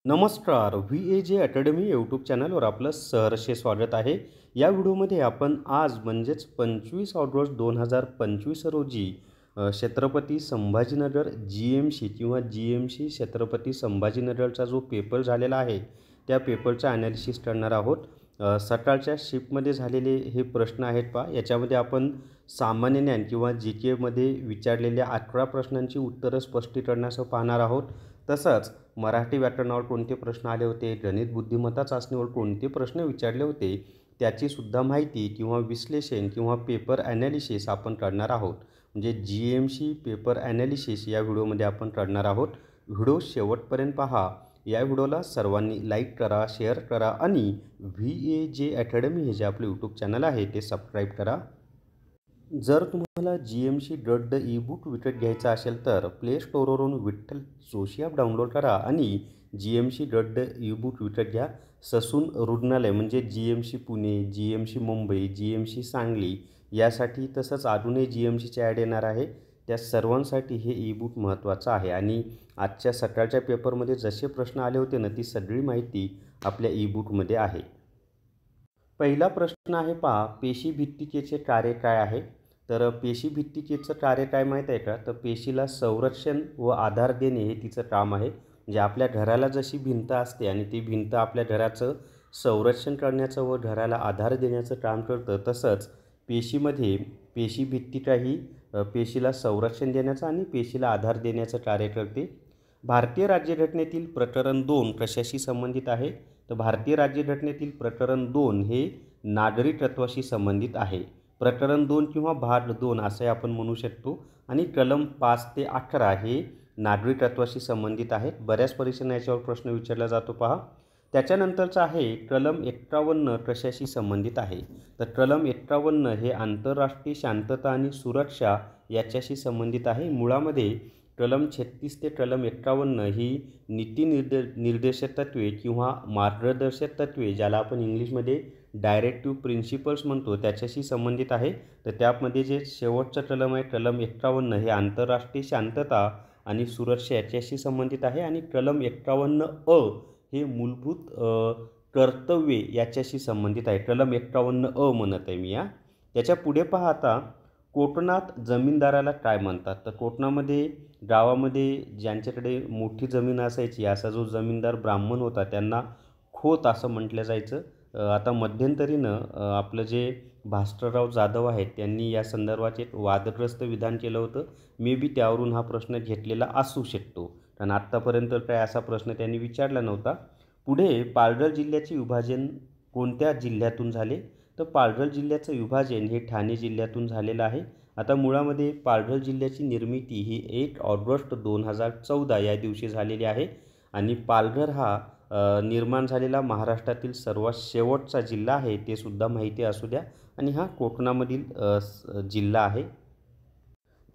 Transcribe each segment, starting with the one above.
नमस्कार. VAJ academy YouTube चॅनलवर आपलं सहर्ष स्वागत आहे. या व्हिडिओमध्ये आपण आज म्हणजेच 25 ऑगस्ट 2025 रोजी छत्रपती संभाजीनगर GMC किंवा GMC छत्रपती संभाजीनगरचा जो पेपर झालेला आहे त्या पेपरचा ॲनालिसिस करणार आहोत. सकाळच्या शिफ्टमध्ये झालेले हे प्रश्न आहेत पहा. याच्यामध्ये आपण सामान्य ज्ञान किंवा GK मध्ये विचारलेल्या 11 प्रश्नांची उत्तरं स्पष्टीकरणासह पाहणार आहोत. तसंच मराठी व्याकरणावर कोणते प्रश्न आले होते, गणित बुद्धिमत्ता चाचणीवर कोणते प्रश्न विचारले होते त्याचीसुद्धा माहिती किंवा विश्लेषण किंवा पेपर ॲनालिसिस आपण करणार आहोत. म्हणजे GMC पेपर ॲनालिसिस या व्हिडिओमध्ये आपण करणार आहोत. व्हिडिओ शेवटपर्यंत पहा. या व्हिडिओला सर्वांनी लाईक करा, शेअर करा आणि VAJ अकॅडमी हे जे आपले यूट्यूब चॅनल आहे ते सबस्क्राईब करा. जर तुम्हाला GMC गद्द ई-बुक विकत घ्यायचा असेल तर प्ले स्टोअरवरून विठ्ठल जोशी ॲप डाउनलोड करा आणि GMC गद्द ई-बुक विकत घ्या. ससून रुग्णालय म्हणजे GMC Pune, GMC Mumbai, GMC Sangli यासाठी तसंच अजूनही GMCचे ॲड येणार आहे. त्या सर्वांसाठी हे ई-बुक महत्त्वाचं आहे आणि आजच्या सकाळच्या पेपरमध्ये जसे प्रश्न आले होते ना ती सगळी माहिती आपल्या ई-बुकमध्ये आहे. पहिला प्रश्न आहे पहा, पेशीभित्तिकेचे कार्य काय आहे? तर पेशीभित्तिकेचं कार्य काय माहीत आहे का? तर पेशीला संरक्षण व आधार देणे हे तिचं काम आहे. म्हणजे आपल्या घराला जशी भिंत असते आणि ती भिंत आपल्या घराचं संरक्षण करण्याचं व घराला आधार देण्याचं काम करतं, तसंच पेशीमध्ये पेशीभित्तिकाही पेशीला संरक्षण देण्याचं आणि पेशीला आधार देण्याचं कार्य करते. भारतीय राज्यघटनेतील प्रकरण 2 कशाशी संबंधित आहे? तर भारतीय राज्यघटनेतील प्रकरण 2 हे नागरिकत्वाशी संबंधित आहे. प्रकरण 2 किंवा भाग 2 असे आपण म्हणू शकतो आणि कलम 5 ते 11 हे नागरिकत्वाशी संबंधित आहेत. बऱ्याच परीक्षांना याच्यावर प्रश्न विचारला जातो पहा. त्याच्यानंतरचं आहे कलम 51 कशाशी संबंधित आहे? तर कलम 51 हे आंतरराष्ट्रीय शांतता आणि सुरक्षा याच्याशी संबंधित आहे. मुळामध्ये कलम 36 ते कलम 51 ही निर्देशक तत्त्वे किंवा मार्गदर्शक तत्त्वे ज्याला आपण इंग्लिशमध्ये डायरेक्टिव्ह प्रिन्सिपल्स म्हणतो त्याच्याशी संबंधित आहे. तर त्यामध्ये जे शेवटचं कलम आहे कलम 51 हे आंतरराष्ट्रीय शांतता आणि सुरक्षा याच्याशी संबंधित आहे आणि कलम 51 हे मूलभूत कर्तव्ये याच्याशी संबंधित आहे. कलम 51 म्हणत आहे मी या. त्याच्या पुढे पहा आता, कोकणात जमीनदाराला काय म्हणतात? तर कोकणामध्ये गावामध्ये ज्यांच्याकडे मोठी जमीन असायची असा जो जमीनदार ब्राह्मण होता त्यांना खोत असं म्हटलं जायचं. आता मध्यंतरीनं आपलं जे भास्करराव जाधव आहेत त्यांनी या संदर्भात एक वादग्रस्त विधान केलं होतं. मे बी त्यावरून हा प्रश्न घेतलेला असू शकतो, कारण आत्तापर्यंत काय असा प्रश्न त्यांनी विचारला नव्हता. पुढे पालघर जिल्ह्याचे विभाजन कोणत्या जिल्ह्यातून झाले? तर पालघर जिल्ह्याचं विभाजन हे ठाणे जिल्ह्यातून झालेलं आहे. आता मुळामध्ये पालघर जिल्ह्याची निर्मिती ही 1 ऑगस्ट 2014 या दिवशी झालेली आहे आणि पालघर हा निर्माण झालेला महाराष्ट्रातील सर्वात शेवटचा जिल्हा आहे ते सुद्धा माहिती असू द्या आणि हा कोकणामधील जिल्हा आहे.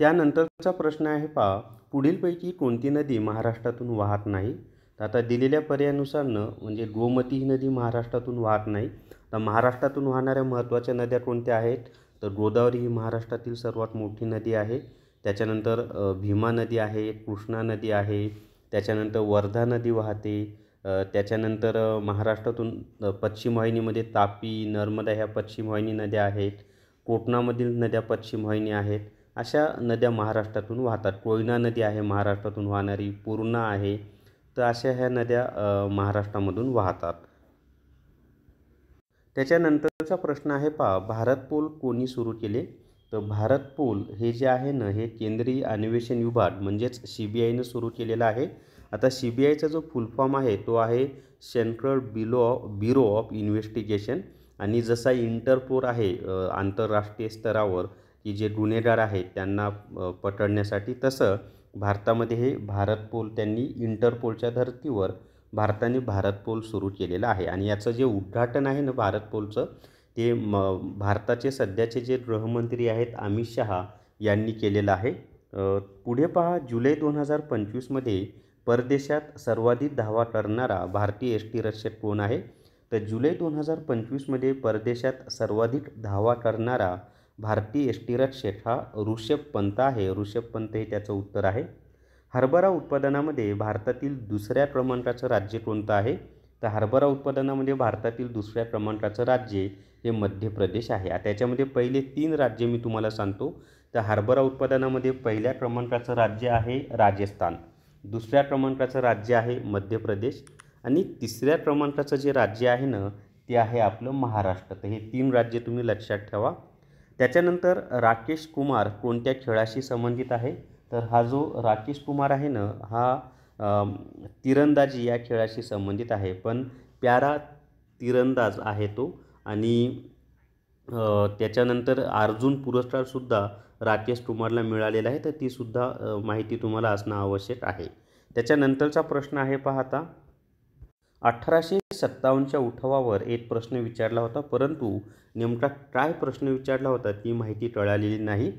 त्यानंतरचा प्रश्न आहे पहा, पुढीलपैकी कोणती नदी महाराष्ट्रातून वाहत नाही? तर आता दिलेल्या पर्यायानुसारनं म्हणजे गोमती ही नदी महाराष्ट्रातून वाहत नाही. तर महाराष्ट्रातून वाहणाऱ्या महत्त्वाच्या नद्या कोणत्या आहेत? तर गोदावरी ही महाराष्ट्रातील सर्वात मोठी नदी आहे. त्याच्यानंतर भीमा नदी आहे, कृष्णा नदी आहे, त्याच्यानंतर वर्धा नदी वाहते. त्याच्यानंतर महाराष्ट्रातून पश्चिम वाहिनीमध्ये तापी, नर्मदा ह्या पश्चिम वाहिनी नद्या आहेत. कोकणामधील नद्या पश्चिम वाहिनी आहेत. अशा नद्या महाराष्ट्रातून वाहतात. कोयना नदी आहे महाराष्ट्रातून वाहणारी, पूर्णा आहे. तर अशा ह्या नद्या महाराष्ट्रामधून वाहतात. त्याच्यानंतरचा प्रश्न आहे पहा, भारत पोल कोणी सुरू केले? तर भारत पोल हे जे आहे ना हे केंद्रीय अन्वेषण विभाग म्हणजेच CBIनं सुरू केलेलं आहे. आता CBIचा जो फुल फॉर्म आहे तो आहे सेंट्रल ब्युरो ऑफ इन्व्हेस्टिगेशन आणि जसा इंटरपोल आहे आंतरराष्ट्रीय स्तरावर की जे गुन्हेगार आहेत त्यांना पकडण्यासाठी, तसं भारतामध्ये हे भारत पोल त्यांनी इंटरपोलच्या धर्तीवर भारताने भारत पोल सुरू केलेलं आहे आणि याचं जे उद्घाटन आहे ना भारत पोलचं ते भारताचे सध्याचे जे गृहमंत्री आहेत अमित शहा यांनी केलेलं आहे. पुढे पहा, जुलै 2025मध्ये परदेशात सर्वाधिक धावा करणारा भारतीय यष्टिरक्षक कोण आहे? तर जुलै 2025मध्ये परदेशात सर्वाधिक धावा करणारा भारतीय यष्टिरक्षक हा ऋषभ पंत आहे. ऋषभ पंत हे त्याचं उत्तर आहे. हरभरा उत्पादनामध्ये भारतातील दुसऱ्या क्रमांकाचं राज्य कोणतं आहे? तर हरभरा उत्पादनामध्ये भारतातील दुसऱ्या क्रमांकाचं राज्य हे मध्य प्रदेश आहे. त्याच्यामध्ये पहिले 3 राज्य मी तुम्हाला सांगतो. तर हरभरा उत्पादनामध्ये पहिल्या क्रमांकाचं राज्य आहे राजस्थान, दुसऱ्या क्रमांकाचं राज्य आहे मध्य प्रदेश आणि तिसऱ्या क्रमांकाचं जे राज्य आहे ना ते आहे आपलं महाराष्ट्र. तर हे 3 राज्य तुम्ही लक्षात ठेवा. त्याच्यानंतर राकेश कुमार कोणत्या खेळाशी संबंधित आहे? तर हा जो राकेश कुमार आहे ना हा तिरंदाजी या खेळाशी संबंधित आहे, पण प्यारा तिरंदाज आहे तो. आणि त्याच्यानंतर अर्जुन पुरस्कारसुद्धा राकेश कुमारला मिळालेला आहे, तर तीसुद्धा माहिती तुम्हाला असणं आवश्यक आहे. त्याच्यानंतरचा प्रश्न आहे पहा आता. 1857च्या उठावावर एक प्रश्न विचारला होता, परंतु नेमका काय प्रश्न विचारला होता ती माहिती कळालेली नाही.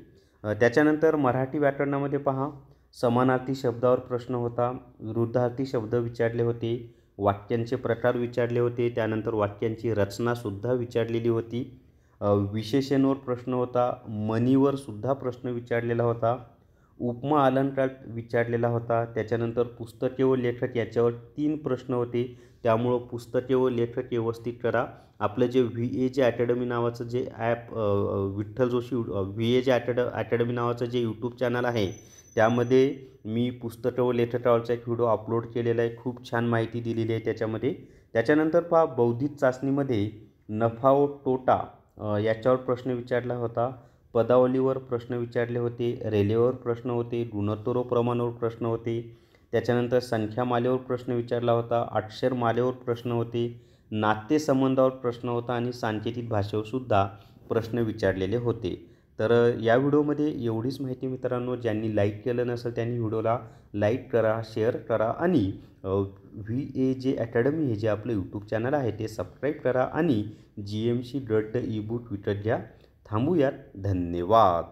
त्याच्यानंतर मराठी व्याकरणामध्ये पहा, समानार्थी शब्दावर प्रश्न होता, विरुद्धार्थी शब्द विचारले होते, वाक्यांचे प्रकार विचारले होते, त्यानंतर वाक्यांची रचनासुद्धा विचारलेली होती, विशेषणवर प्रश्न होता, मनीवर सुद्धा प्रश्न विचारलेला होता, उपमा अलंकार विचारलेला होता. त्याच्यानंतर पुस्तके व लेखक याच्यावर 3 प्रश्न होते, त्यामुळं पुस्तके व लेखक व्यवस्थित करा. आपलं जे VAJ अकॅडमी नावाचं जे app Vitthal Joshi VAJ academy नावाचं जे यूट्यूब चॅनल आहे त्यामध्ये मी पुस्तकं व लेखकावरचा एक व्हिडिओ अपलोड केलेला आहे. खूप छान माहिती दिलेली आहे त्याच्यामध्ये. त्याच्यानंतर पहा, बौद्धिक चाचणीमध्ये नफा व तोटा याच्यावर प्रश्न विचारला होता, पदावलीवर प्रश्न विचारले होते, रेल्वेवर प्रश्न होते, गुणोत्तर व प्रमाणावर प्रश्न होते, त्याच्यानंतर संख्यामालेवर प्रश्न विचारला होता, अक्षरमालेवर प्रश्न होते, नातेसंबंधावर प्रश्न होता आणि सांकेतिक भाषेवर सुद्धा प्रश्न विचारलेले होते. तर या व्हिडिओमध्ये एवढीच माहिती मित्रांनो. ज्यांनी लाईक केलं नसेल त्यांनी व्हिडिओला लाईक करा, शेअर करा आणि VAJ अकॅडमी हे जे आपलं यूट्यूब चॅनल आहे ते सबस्क्राईब करा आणि GMC गट ई बुक विकत घ्या. थांबूयात. धन्यवाद.